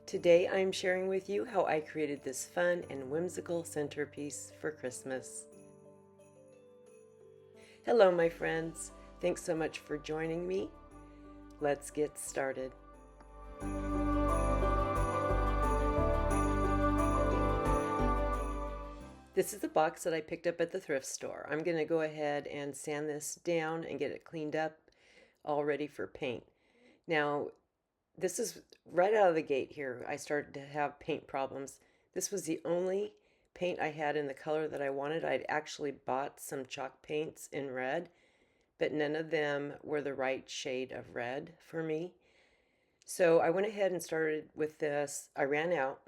Today I'm sharing with you how I created this fun and whimsical centerpiece for Christmas. Hello my friends, thanks so much for joining me. Let's get started. This is a box that I picked up at the thrift store. I'm going to go ahead and sand this down and get it cleaned up, all ready for paint. Now, this is right out of the gate here. I started to have paint problems. This was the only paint I had in the color that I wanted. I'd actually bought some chalk paints in red, but none of them were the right shade of red for me. So I went ahead and started with this. I ran out,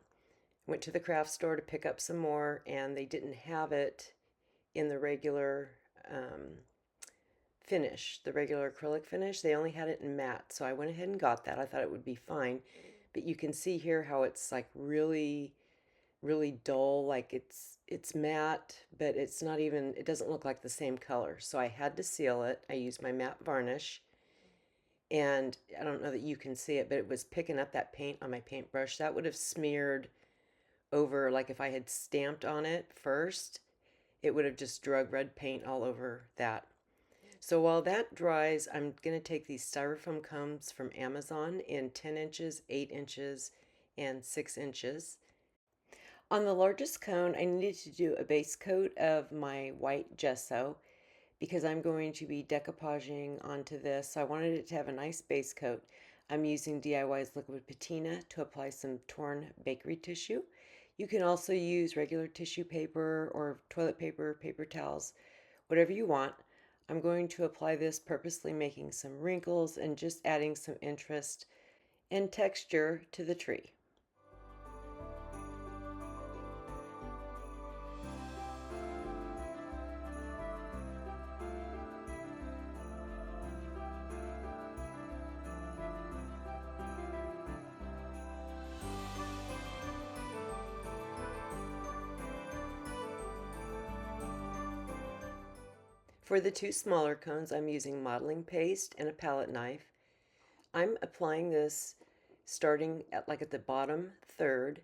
went to the craft store to pick up some more, and they didn't have it in the regular finish, the regular acrylic finish. They only had it in matte, so I went ahead and got that. I thought it would be fine, but you can see here how it's like really dull, like it's matte, but it's not even, it doesn't look like the same color. So I had to seal it. I used my matte varnish, and I don't know that you can see it, but it was picking up that paint on my paintbrush. That would have smeared over, like if I had stamped on it first, it would have just drug red paint all over that. So while that dries, I'm going to take these styrofoam combs from Amazon in 10 inches, 8 inches, and 6 inches. On the largest cone, I needed to do a base coat of my white gesso because I'm going to be decoupaging onto this. So I wanted it to have a nice base coat. I'm using DIY's liquid patina to apply some torn bakery tissue. You can also use regular tissue paper or toilet paper, paper towels, whatever you want. I'm going to apply this, purposely making some wrinkles and just adding some interest and texture to the tree. For the two smaller cones, I'm using modeling paste and a palette knife. I'm applying this starting at the bottom third,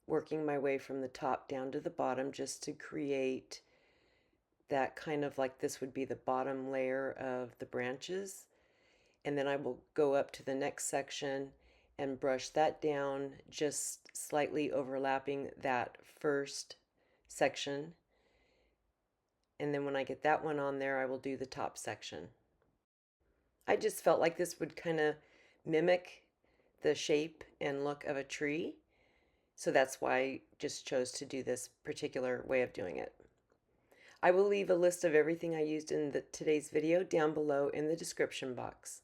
working my way from the top down to the bottom just to create that kind of like this would be the bottom layer of the branches. And then I will go up to the next section and brush that down, just slightly overlapping that first section. And then when I get that one on there, I will do the top section. I just felt like this would kind of mimic the shape and look of a tree. So that's why I just chose to do this particular way of doing it. I will leave a list of everything I used in today's video down below in the description box.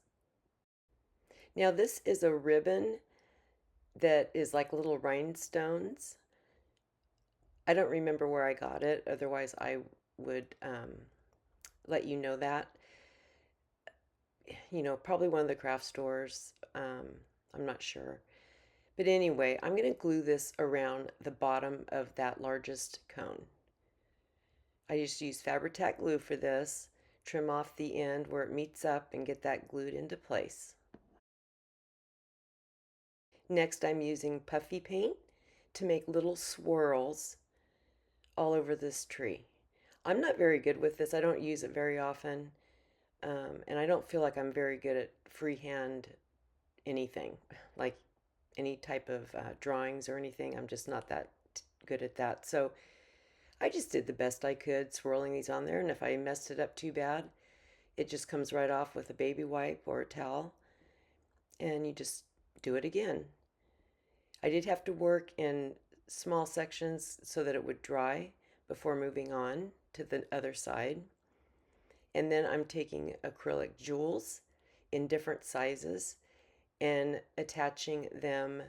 Now this is a ribbon that is like little rhinestones. I don't remember where I got it, otherwise I would let you know that. You know, probably one of the craft stores. I'm not sure. But anyway, I'm going to glue this around the bottom of that largest cone. I just use Fabri-Tac glue for this. Trim off the end where it meets up and get that glued into place. Next, I'm using Puffy Paint to make little swirls all over this tree. I'm not very good with this. I don't use it very often. And I don't feel like I'm very good at freehand anything, like any type of drawings or anything. I'm just not that good at that. So I just did the best I could swirling these on there. And if I messed it up too bad, it just comes right off with a baby wipe or a towel. And you just do it again. I did have to work in small sections so that it would dry before moving on to the other side. And then I'm taking acrylic jewels in different sizes and attaching them,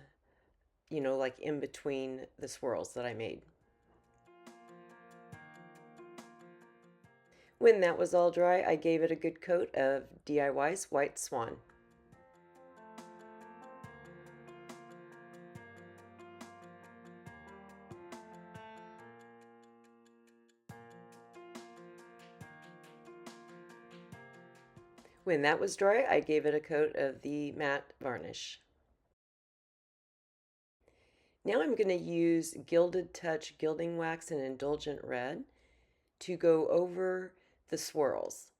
you know, like in between the swirls that I made. When that was all dry, I gave it a good coat of DIY's White Swan. When that was dry, I gave it a coat of the matte varnish. Now I'm going to use Gilded Touch Gilding Wax in Indulgent Red to go over the swirls.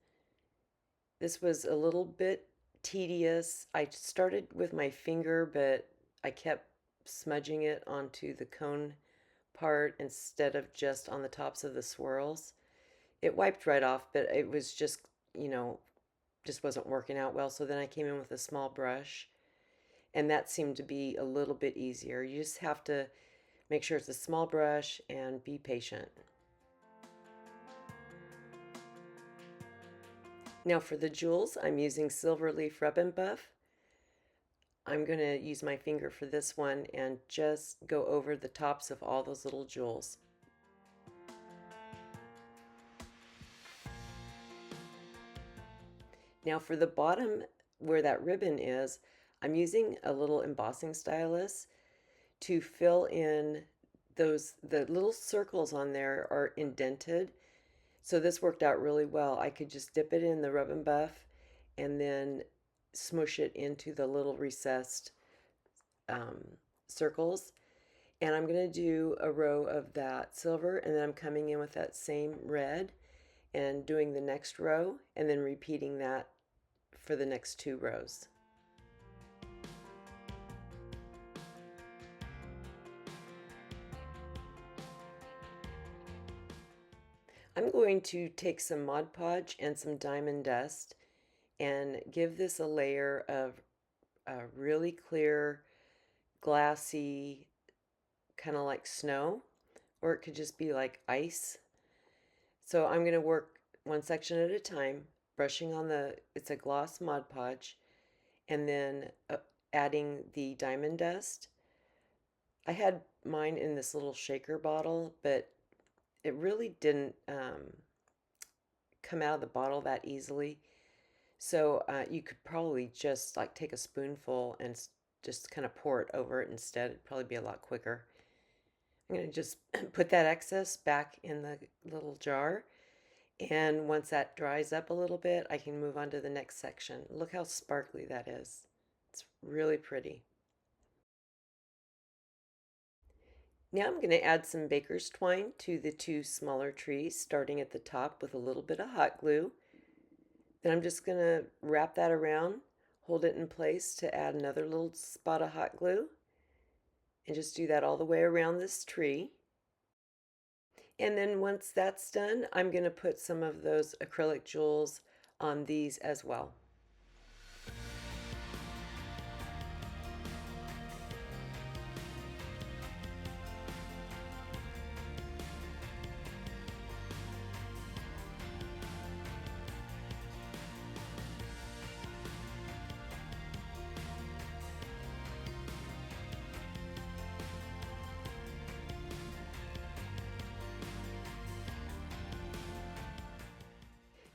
This was a little bit tedious. I started with my finger, but I kept smudging it onto the cone part instead of just on the tops of the swirls. It wiped right off, but it was just, just wasn't working out well. So then I came in with a small brush, and that seemed to be a little bit easier. You just have to make sure it's a small brush and be patient. Now for the jewels, I'm using Silverleaf Rub and Buff. I'm going to use my finger for this one and just go over the tops of all those little jewels. Now for the bottom where that ribbon is, I'm using a little embossing stylus to fill in the little circles on there are indented. So this worked out really well. I could just dip it in the Rub and Buff and then smush it into the little recessed circles. And I'm going to do a row of that silver, and then I'm coming in with that same red and doing the next row, and then repeating that for the next 2 rows. I'm going to take some Mod Podge and some diamond dust and give this a layer of really clear, glassy, kind of like snow, or it could just be like ice. So I'm going to work one section at a time, brushing on it's a gloss Mod Podge, and then adding the diamond dust. I had mine in this little shaker bottle, but it really didn't come out of the bottle that easily. So you could probably just like take a spoonful and just kind of pour it over it instead. It'd probably be a lot quicker. I'm going to just put that excess back in the little jar. And once that dries up a little bit, I can move on to the next section. Look how sparkly that is. It's really pretty. Now I'm going to add some baker's twine to the 2 smaller trees, starting at the top with a little bit of hot glue. Then I'm just going to wrap that around, hold it in place to add another little spot of hot glue, and just do that all the way around this tree. And then once that's done, I'm going to put some of those acrylic jewels on these as well.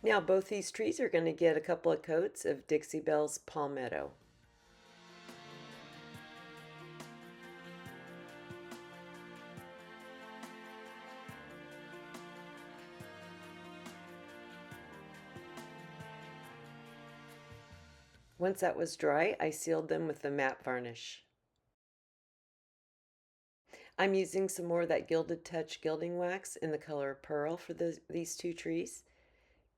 Now both these trees are going to get a couple of coats of Dixie Belle's Palmetto. Once that was dry, I sealed them with the matte varnish. I'm using some more of that Gilded Touch gilding wax in the color Pearl for these 2 trees.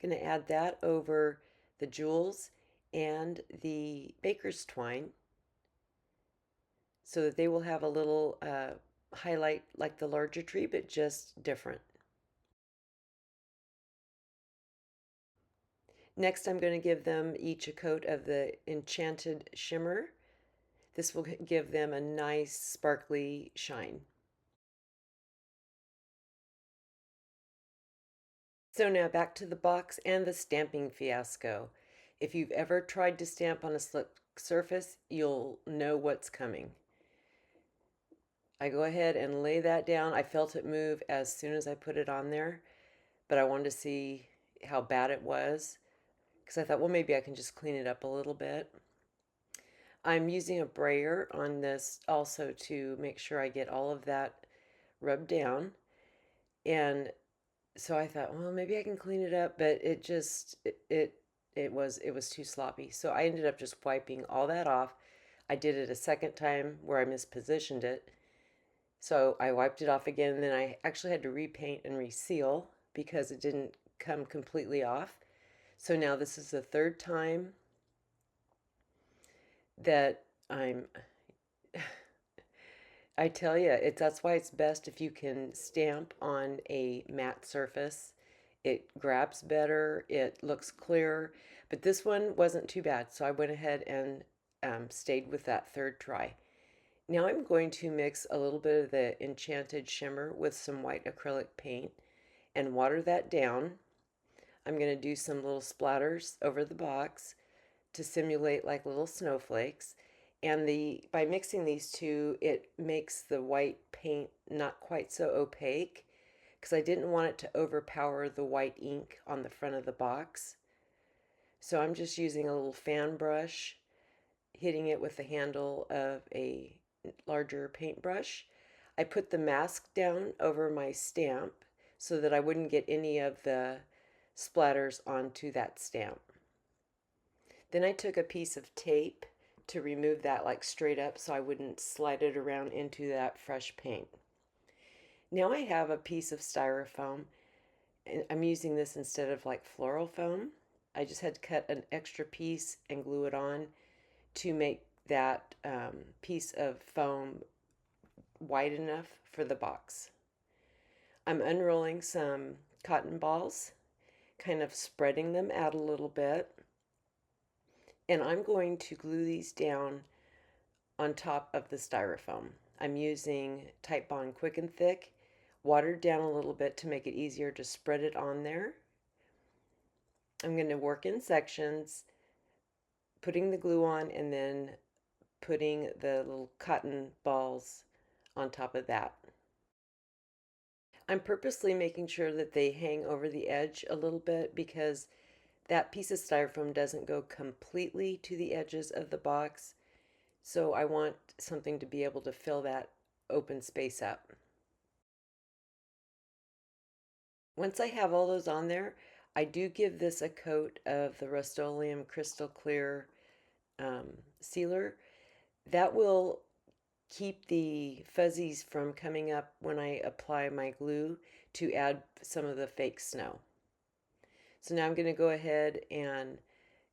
Going to add that over the jewels and the baker's twine so that they will have a little highlight like the larger tree, but just different. Next, I'm going to give them each a coat of the Enchanted Shimmer. This will give them a nice sparkly shine. So now back to the box and the stamping fiasco. If you've ever tried to stamp on a slick surface, you'll know what's coming. I go ahead and lay that down. I felt it move as soon as I put it on there, but I wanted to see how bad it was because I thought, well, maybe I can just clean it up a little bit. I'm using a brayer on this also to make sure I get all of that rubbed down. And so I thought, well, maybe I can clean it up, but it was too sloppy. So I ended up just wiping all that off. I did it a second time where I mispositioned it, So I wiped it off again, and then I actually had to repaint and reseal because it didn't come completely off. So now this is the third time that I tell you, that's why it's best if you can stamp on a matte surface. It grabs better, it looks clearer, but this one wasn't too bad, so I went ahead and stayed with that third try. Now I'm going to mix a little bit of the Enchanted Shimmer with some white acrylic paint and water that down. I'm going to do some little splatters over the box to simulate like little snowflakes. And by mixing these two, it makes the white paint not quite so opaque because I didn't want it to overpower the white ink on the front of the box. So I'm just using a little fan brush, hitting it with the handle of a larger paintbrush. I put the mask down over my stamp so that I wouldn't get any of the splatters onto that stamp. Then I took a piece of tape to remove that like straight up so I wouldn't slide it around into that fresh paint. Now I have a piece of styrofoam, and I'm using this instead of like floral foam. I just had to cut an extra piece and glue it on to make that piece of foam wide enough for the box. I'm unrolling some cotton balls, kind of spreading them out a little bit, and I'm going to glue these down on top of the styrofoam. I'm using Titebond Quick and Thick, watered down a little bit to make it easier to spread it on there. I'm going to work in sections, putting the glue on and then putting the little cotton balls on top of that. I'm purposely making sure that they hang over the edge a little bit because that piece of styrofoam doesn't go completely to the edges of the box. So I want something to be able to fill that open space up. Once I have all those on there, I do give this a coat of the Rust-Oleum Crystal Clear sealer. That will keep the fuzzies from coming up when I apply my glue to add some of the fake snow. So now I'm going to go ahead and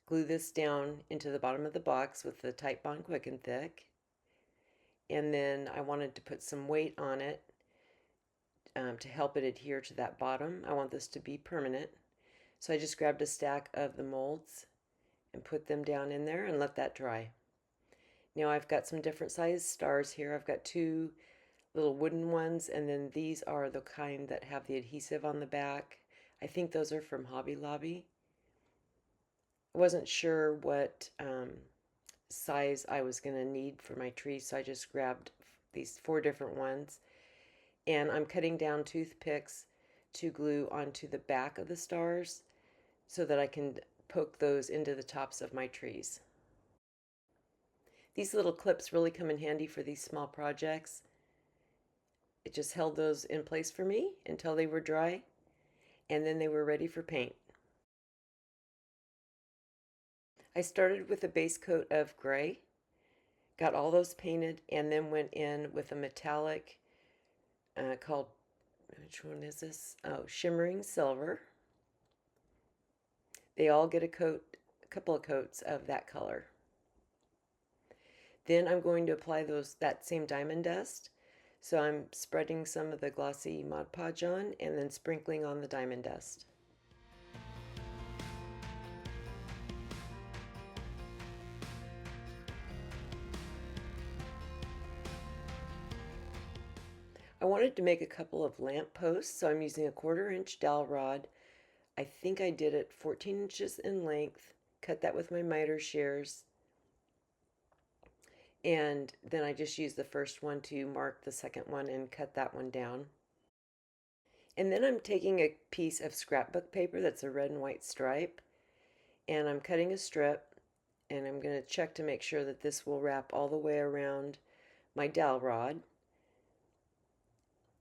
glue this down into the bottom of the box with the Titebond Quick and Thick. And then I wanted to put some weight on it to help it adhere to that bottom. I want this to be permanent. So I just grabbed a stack of the molds and put them down in there and let that dry. Now I've got some different size stars here. I've got two little wooden ones, and then these are the kind that have the adhesive on the back. I think those are from Hobby Lobby. I wasn't sure what size I was going to need for my tree, so I just grabbed these 4 different ones. And I'm cutting down toothpicks to glue onto the back of the stars so that I can poke those into the tops of my trees. These little clips really come in handy for these small projects. It just held those in place for me until they were dry, and then they were ready for paint. I started with a base coat of gray, got all those painted, and then went in with a metallic called, which one is this? Oh, Shimmering Silver. They all get a couple of coats of that color. Then I'm going to apply that same diamond dust. So I'm spreading some of the glossy Mod Podge on and then sprinkling on the diamond dust. I wanted to make a couple of lamp posts, so I'm using a 1/4 inch dowel rod. I think I did it 14 inches in length, cut that with my miter shears, and then I just used the first one to mark the second one and cut that one down. And then I'm taking a piece of scrapbook paper that's a red and white stripe, and I'm cutting a strip, and I'm going to check to make sure that this will wrap all the way around my dowel rod.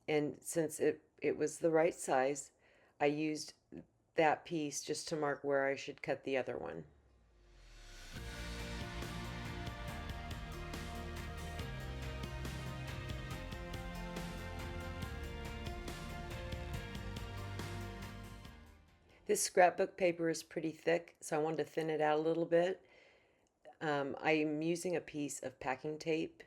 And since it was the right size, I used that piece just to mark where I should cut the other one. This scrapbook paper is pretty thick, so I wanted to thin it out a little bit. I'm using a piece of packing tape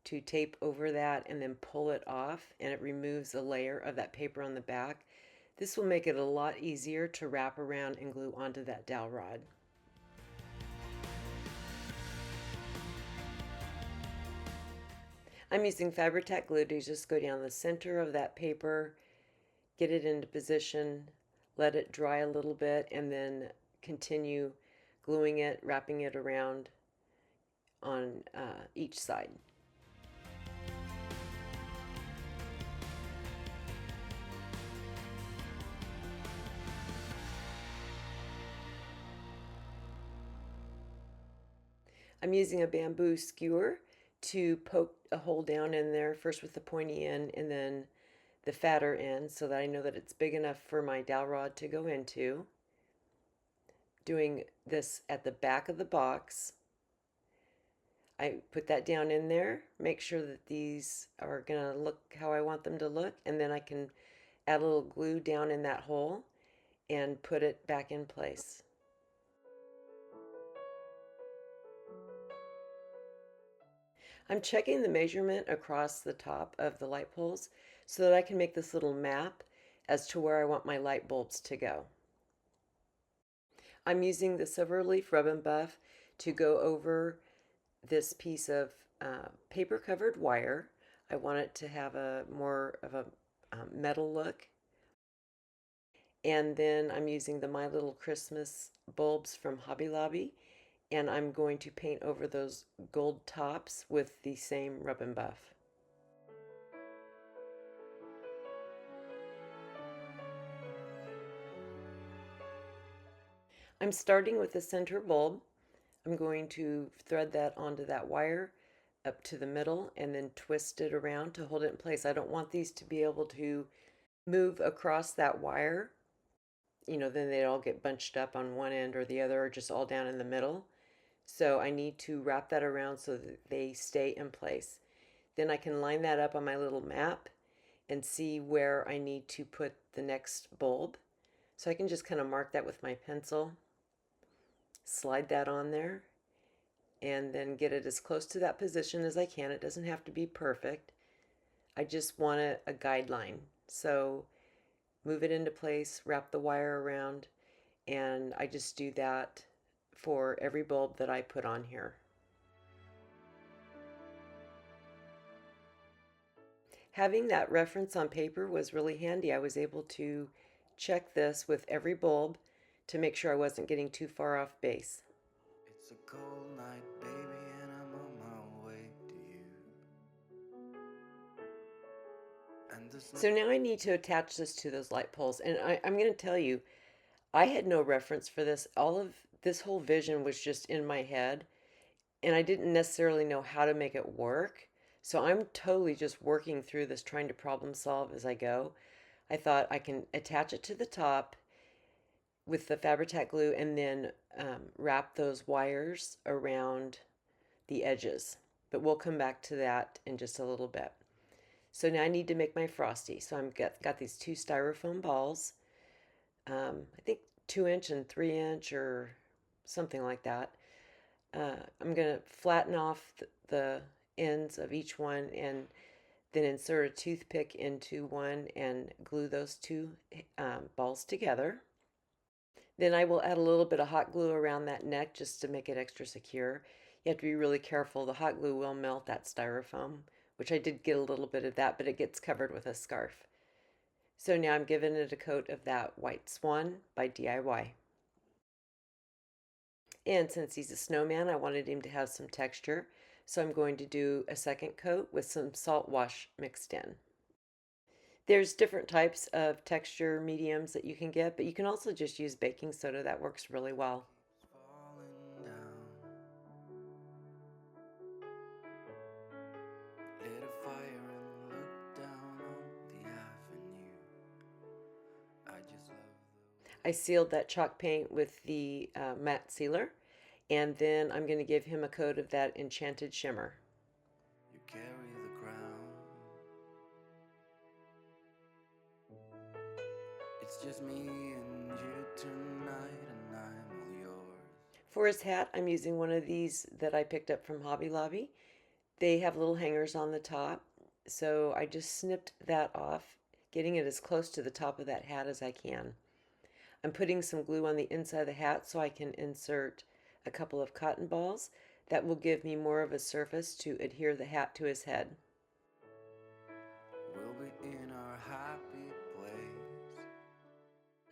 to tape over that and then pull it off, and it removes a layer of that paper on the back. This will make it a lot easier to wrap around and glue onto that dowel rod. I'm using Fabri-Tac glue to just go down the center of that paper, get it into position, let it dry a little bit, and then continue gluing it, wrapping it around on each side. I'm using a bamboo skewer to poke a hole down in there, first with the pointy end and then the fatter end, so that I know that it's big enough for my dowel rod to go into. Doing this at the back of the box. I put that down in there, make sure that these are gonna look how I want them to look, and then I can add a little glue down in that hole and put it back in place. I'm checking the measurement across the top of the light poles so that I can make this little map as to where I want my light bulbs to go. I'm using the silver leaf rub and buff to go over this piece of paper covered wire. I want it to have a more of a metal look. And then I'm using the My Little Christmas bulbs from Hobby Lobby, and I'm going to paint over those gold tops with the same rub and buff. I'm starting with the center bulb. I'm going to thread that onto that wire up to the middle and then twist it around to hold it in place. I don't want these to be able to move across that wire. You know, then they'd all get bunched up on one end or the other, or just all down in the middle. So I need to wrap that around so that they stay in place. Then I can line that up on my little map and see where I need to put the next bulb. So I can just kind of mark that with my pencil, slide that on there, and then get it as close to that position as I can. It doesn't have to be perfect. I just want a guideline. So move it into place, wrap the wire around, and I just do that for every bulb that I put on here. Having that reference on paper was really handy. I was able to check this with every bulb to make sure I wasn't getting too far off base. It's a cold night, baby, and I'm on my way to you. So now I need to attach this to those light poles, and I'm going to tell you, I had no reference for this. All of this whole vision was just in my head, and I didn't necessarily know how to make it work. So I'm totally just working through this, trying to problem solve as I go. I thought I can attach it to the top with the Fabri-Tac glue and then wrap those wires around the edges. But we'll come back to that in just a little bit. So now I need to make my Frosty. So I've got these two styrofoam balls. I think 2-inch and 3-inch or something like that. I'm going to flatten off the ends of each one and then insert a toothpick into one and glue those two balls together. Then I will add a little bit of hot glue around that neck just to make it extra secure. You have to be really careful. The hot glue will melt that styrofoam, which I did get a little bit of that, but it gets covered with a scarf. So now I'm giving it a coat of that white Swan by DIY. And since he's a snowman, I wanted him to have some texture. So I'm going to do a second coat with some salt wash mixed in. There's different types of texture mediums that you can get, but you can also just use baking soda. That works really well. I sealed that chalk paint with the matte sealer, and then I'm going to give him a coat of that Enchanted Shimmer. You carry the crown. It's just me and you For his hat, I'm using one of these that I picked up from Hobby Lobby. They have little hangers on the top, so I just snipped that off, getting it as close to the top of that hat as I can. I'm putting some glue on the inside of the hat so I can insert a couple of cotton balls. That will give me more of a surface to adhere the hat to his head. We'll be in our happy place.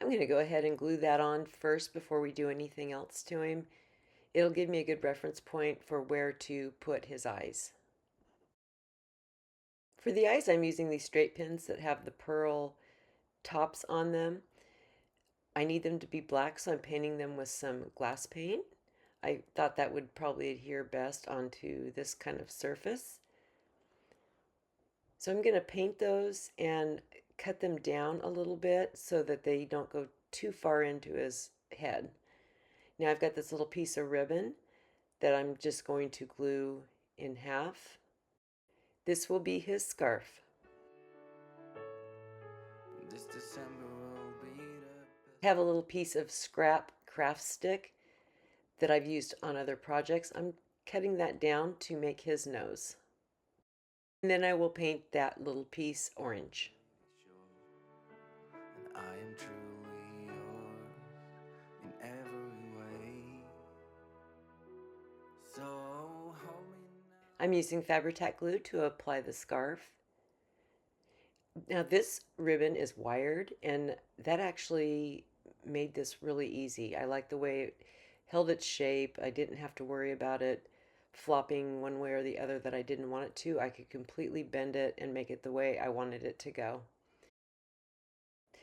I'm going to go ahead and glue that on first before we do anything else to him. It'll give me a good reference point for where to put his eyes. For the eyes, I'm using these straight pins that have the pearl tops on them. I need them to be black, so I'm painting them with some glass paint. I thought that would probably adhere best onto this kind of surface. So I'm going to paint those and cut them down a little bit so that they don't go too far into his head. Now I've got this little piece of ribbon that I'm just going to glue in half. This will be his scarf. This December will be I have a little piece of scrap craft stick that I've used on other projects. I'm cutting that down to make his nose. And then I will paint that little piece orange. and I am truly yours in every way. So hold me now. I'm using Fabri-Tac glue to apply the scarf. Now this ribbon is wired, and that actually made this really easy. I like the way it held its shape. I didn't have to worry about it flopping one way or the other that I didn't want it to. I could completely bend it and make it the way I wanted it to go.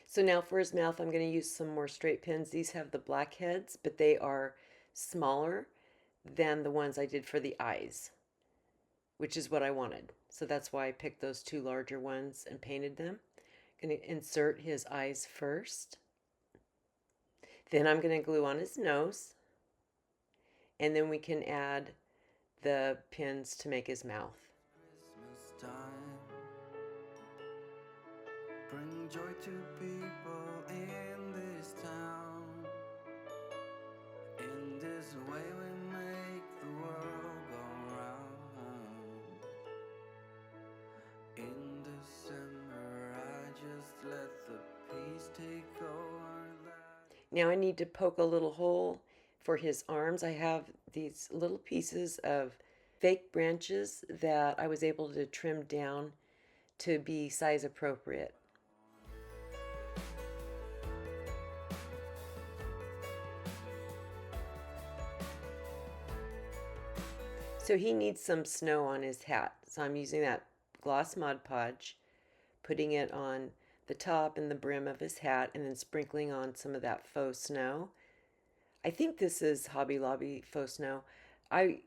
So now for his mouth, I'm going to use some more straight pins. These have the black heads, but they are smaller than the ones I did for the eyes, which is what I wanted. So that's why I picked those two larger ones and painted them. I'm going to insert his eyes first. Then I'm going to glue on his nose. And then we can add the pins to make his mouth. Christmas time, bring joy to people in this town. In this way we make the world go round. In December I just let the peace take over. Now I need to poke a little hole for his arms. I have these little pieces of fake branches that I was able to trim down to be size appropriate. So he needs some snow on his hat. So I'm using that gloss Mod Podge, putting it on the top and the brim of his hat, and then sprinkling on some of that faux snow. I think this is Hobby Lobby faux snow. I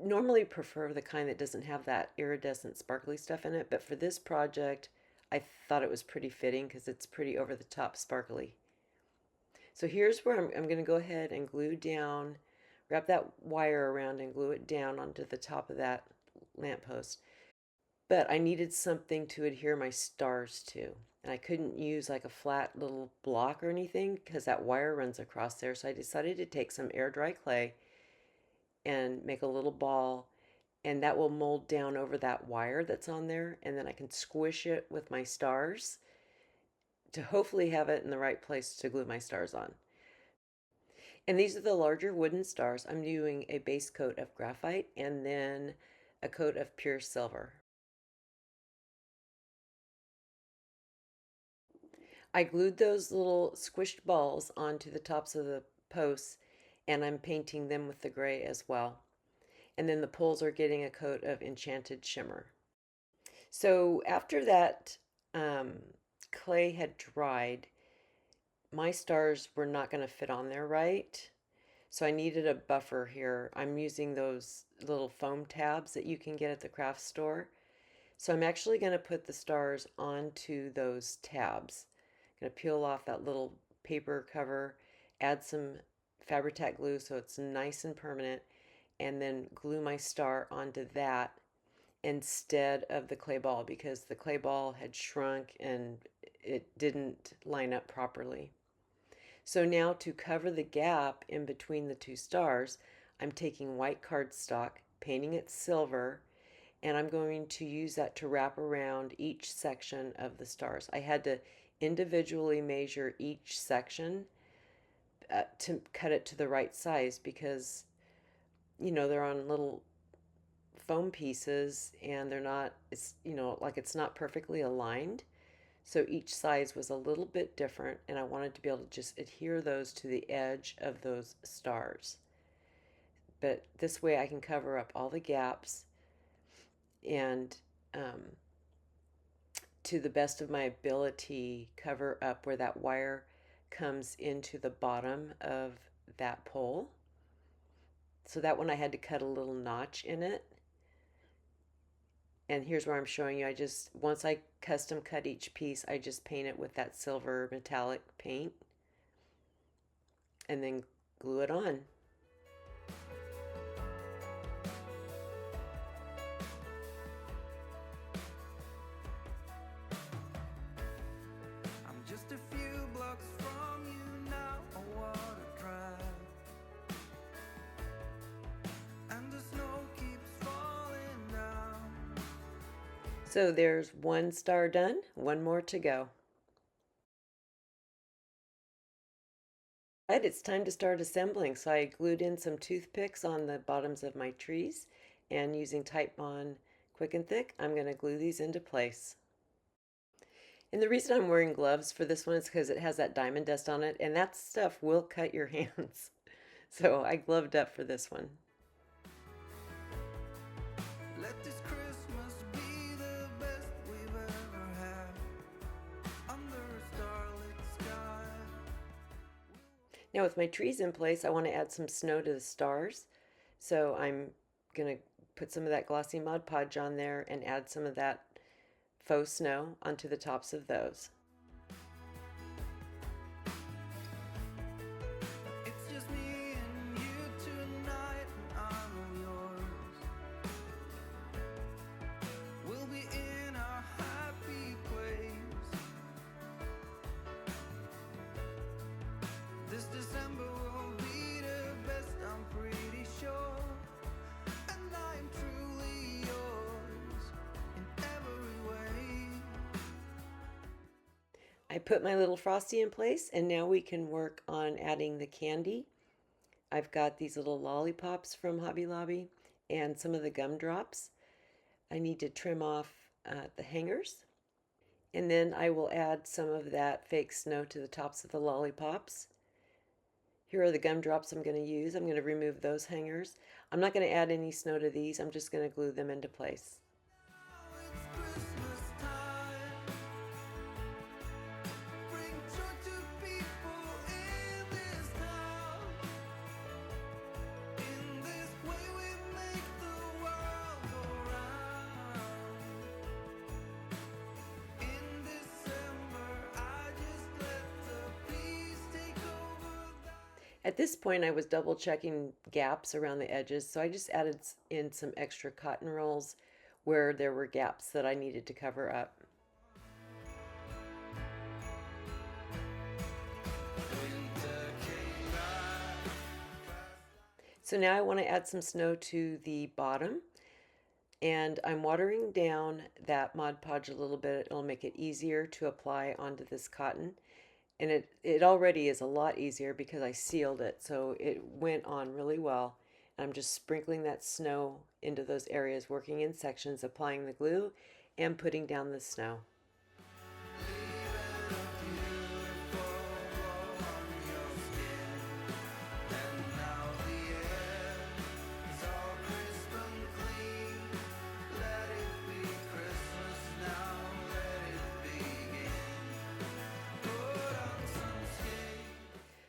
normally prefer the kind that doesn't have that iridescent sparkly stuff in it, but for this project, I thought it was pretty fitting because it's pretty over the top sparkly. So here's where I'm going to go ahead and glue down, wrap that wire around and glue it down onto the top of that lamppost. But I needed something to adhere my stars to. And I couldn't use like a flat little block or anything because that wire runs across there. So I decided to take some air dry clay and make a little ball, and that will mold down over that wire that's on there, and then I can squish it with my stars to hopefully have it in the right place to glue my stars on. And these are the larger wooden stars. I'm doing a base coat of graphite and then a coat of pure silver. I glued those little squished balls onto the tops of the posts, and I'm painting them with the gray as well. And then the poles are getting a coat of Enchanted Shimmer. So after that clay had dried, my stars were not going to fit on there right. So I needed a buffer here. I'm using those little foam tabs that you can get at the craft store. So I'm actually going to put the stars onto those tabs. I'm going to peel off that little paper cover, add some Fabri-Tac glue so it's nice and permanent, and then glue my star onto that instead of the clay ball because the clay ball had shrunk and it didn't line up properly. So now to cover the gap in between the two stars, I'm taking white cardstock, painting it silver, and I'm going to use that to wrap around each section of the stars. I had to individually measure each section to cut it to the right size because, they're on little foam pieces and they're not, like it's not perfectly aligned. So each size was a little bit different, and I wanted to be able to just adhere those to the edge of those stars. But this way I can cover up all the gaps and, to the best of my ability, cover up where that wire comes into the bottom of that pole. So that one I had to cut a little notch in it. And here's where I'm showing you. Once I custom cut each piece, I just paint it with that silver metallic paint and then glue it on. I'm just a few blocks from you now, a water drive, and the snow keeps falling down. So there's one star done, one more to go. But it's time to start assembling. So I glued in some toothpicks on the bottoms of my trees, and using Titebond Quick and Thick, I'm going to glue these into place. And the reason I'm wearing gloves for this one is because it has that diamond dust on it, and that stuff will cut your hands. So I gloved up for this one. Let this Christmas be the best we've ever had, under a starlit sky. Now with my trees in place, I want to add some snow to the stars. So I'm going to put some of that glossy Mod Podge on there and add some of that faux snow onto the tops of those. It's just me and you tonight, and I'm yours. We'll be in a happy place. This December will be the best, I'm pretty sure. And I'm truly yours in every way. I put my little Frosty in place, and now we can work on adding the candy. I've got these little lollipops from Hobby Lobby and some of the gumdrops. I need to trim off the hangers. And then I will add some of that fake snow to the tops of the lollipops. Here are the gumdrops I'm going to use. I'm going to remove those hangers. I'm not going to add any snow to these. I'm just going to glue them into place. Now it's Christmas time. Bring joy to people in this town. In this way we make the world go round. In December I just let the peace take over. At this point, I was double checking gaps around the edges, so I just added in some extra cotton rolls where there were gaps that I needed to cover up. So now I want to add some snow to the bottom, and I'm watering down that Mod Podge a little bit. It'll make it easier to apply onto this cotton. And it already is a lot easier because I sealed it, so it went on really well. And I'm just sprinkling that snow into those areas, working in sections, applying the glue, and putting down the snow.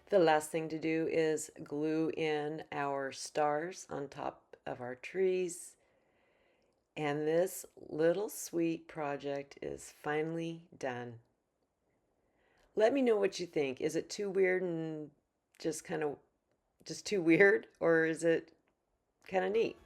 The last thing to do is glue in our stars on top of our trees. And this little sweet project is finally done. Let me know what you think. Is it too weird and just too weird, or is it kind of neat?